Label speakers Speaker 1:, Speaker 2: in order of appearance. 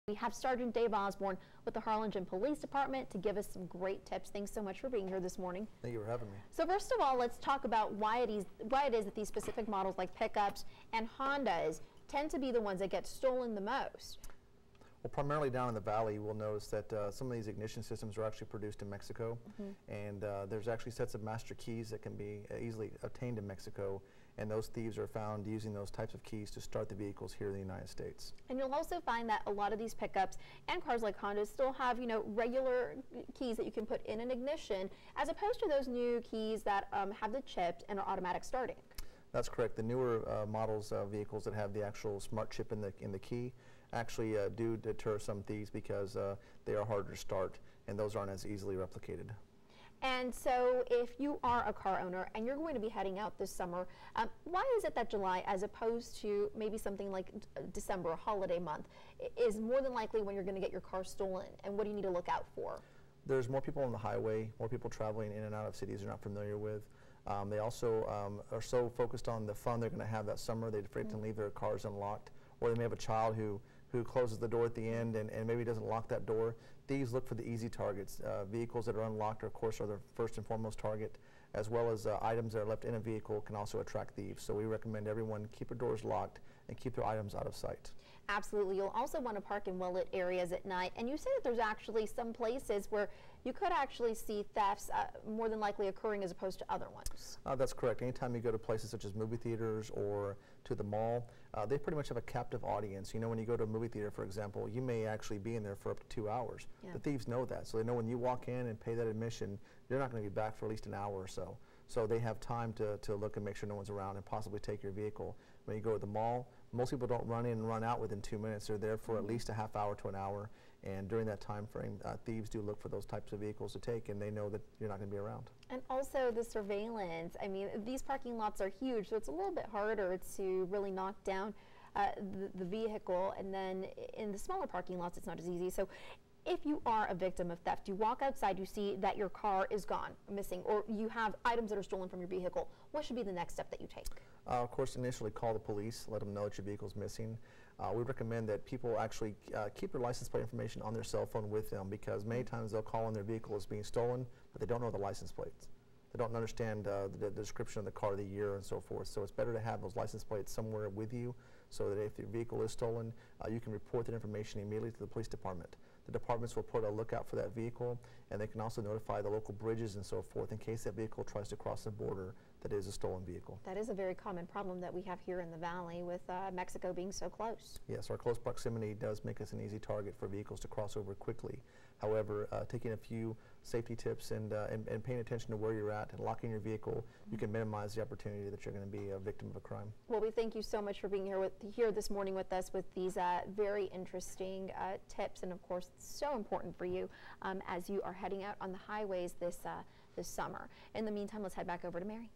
Speaker 1: We have Sergeant Dave Osborne with the Harlingen Police Department to give us some great tips. Thanks so much for being here this morning.
Speaker 2: Thank you for having me.
Speaker 1: So first of all, let's talk about why it is that these specific models like pickups and Hondas tend to be the ones that get stolen the most.
Speaker 2: Well, primarily down in the valley, we'll notice that some of these ignition systems are actually produced in Mexico, and there's actually sets of master keys that can be easily obtained in Mexico, and those thieves are found using those types of keys to start the vehicles here in the United States.
Speaker 1: And you'll also find that a lot of these pickups and cars like Hondas still have, regular keys that you can put in an ignition, as opposed to those new keys that have the chip and are automatic starting.
Speaker 2: That's correct. The newer models of vehicles that have the actual smart chip in the key actually do deter some thieves because they are harder to start, and those aren't as easily replicated.
Speaker 1: And so if you are a car owner and you're going to be heading out this summer, why is it that July, as opposed to maybe something like December, a holiday month, is more than likely when you're going to get your car stolen? And what do you need to look out for?
Speaker 2: There's more people on the highway, more people traveling in and out of cities they're not familiar with. They also are so focused on the fun they're going to have that summer, they're afraid to leave their cars unlocked. Or they may have a child who closes the door at the end and maybe doesn't lock that door. These look for the easy targets. Vehicles that are unlocked, of course, are the first and foremost target, as well as items that are left in a vehicle can also attract thieves. So we recommend everyone keep their doors locked and keep their items out of sight.
Speaker 1: Absolutely. You'll also want to park in well-lit areas at night. And you say that there's actually some places where you could actually see thefts more than likely occurring as opposed to other ones.
Speaker 2: That's correct. Anytime you go to places such as movie theaters or to the mall, they pretty much have a captive audience. You know, when you go to a movie theater, for example, you may actually be in there for up to 2 hours.
Speaker 1: Yeah.
Speaker 2: The thieves know that, so they know when you walk in and pay that admission, you're not going to be back for at least an hour or so. So they have time to look and make sure no one's around and possibly take your vehicle. When you go to the mall, most people don't run in and run out within 2 minutes. They're there for at least a half hour to an hour, and during that time frame, thieves do look for those types of vehicles to take, and they know that you're not going to be around.
Speaker 1: And also the surveillance. I mean, these parking lots are huge, so it's a little bit harder to really knock down the vehicle, and then in the smaller parking lots, it's not as easy. So if you are a victim of theft, you walk outside, you see that your car is gone, missing, or you have items that are stolen from your vehicle, what should be the next step that you take?
Speaker 2: Of course, initially call the police, let them know that your vehicle is missing. We recommend that people actually keep their license plate information on their cell phone with them, because many times they'll call in their vehicle is being stolen, but they don't know the license plates. They don't understand the description of the car, the year, and so forth. So it's better to have those license plates somewhere with you, so that if your vehicle is stolen, you can report that information immediately to the police department. The departments will put a lookout for that vehicle, and they can also notify the local bridges and so forth in case that vehicle tries to cross the border that is a stolen vehicle.
Speaker 1: That is a very common problem that we have here in the valley with Mexico being so close.
Speaker 2: Yes, our close proximity does make us an easy target for vehicles to cross over quickly. However, taking a few safety tips and paying attention to where you're at and locking your vehicle, you can minimize the opportunity that you're going to be a victim of a crime.
Speaker 1: Well, we thank you so much for being here this morning with us with these very interesting tips, and of course, so important for you as you are heading out on the highways this summer. In the meantime, let's head back over to Mary.